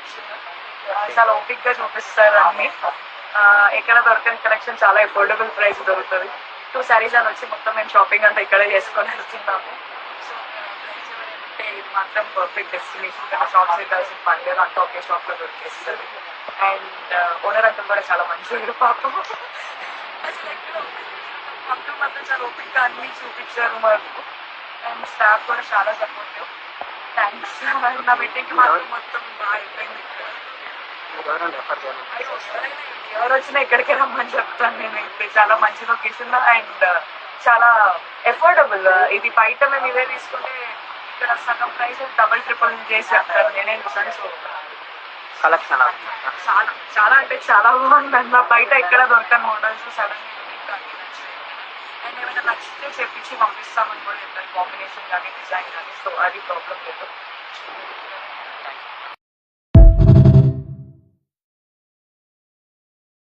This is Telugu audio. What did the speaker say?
కలెక్షన్ చాలా ఓపిక్ గా చూపిస్తారు అన్ని. ఎక్కడ దొరకని కలెక్షన్ చాలా అఫోర్డబుల్ ప్రైస్ దొరుకుతుంది. 2 సారీస్ అని వచ్చి మొత్తం మేము షాపింగ్ అంతా ఇక్కడే చేసుకొని వెళ్తున్నాము. సో ప్రైస్ అంటే ఇది మాత్రం పర్ఫెక్ట్ డెస్టినేషన్. కదా షాప్స్ వెళ్ళాల్సిన పని లేదు, అంతా ఒకే షాప్ లో దొరికేస్తుంది. అండ్ ఓనర్ అంతా కూడా చాలా మంచిగా పాపం. అసలు ఎక్కడ మొత్తం మాత్రం చాలా ఓపిక్ గా అన్ని చూపించారు మాకు. అండ్ స్టాఫ్ కూడా చాలా సపోర్టివ్. థ్యాంక్స్. నా బిడ్డకి మాత్రం మొత్తం బాగా అయిపోయింది. ఎవరు వచ్చినా ఇక్కడికే రమ్మని చెప్తాను నేను. అయితే చాలా మంచి లొకేషన్ అండ్ చాలా ఎఫోర్డబుల్. ఇది బయట మేము ఇవే తీసుకుంటే ఇక్కడ సగం ప్రైస్ డబుల్ ట్రిపుల్ చేసి చెప్తాను నేనే చూసాను. సో కలెక్షన్ చాలా చాలా అంటే చాలా బాగుందండి. బయట ఎక్కడ దొరకని మోడల్స్ సడన్ అండ్ ఏమైనా నచ్చితే చెప్పించి పంపిస్తామని కూడా చెప్పారు, కాంబినేషన్ కానీ డిజైన్ కానీ. సో అది ప్రాబ్లం లేదు.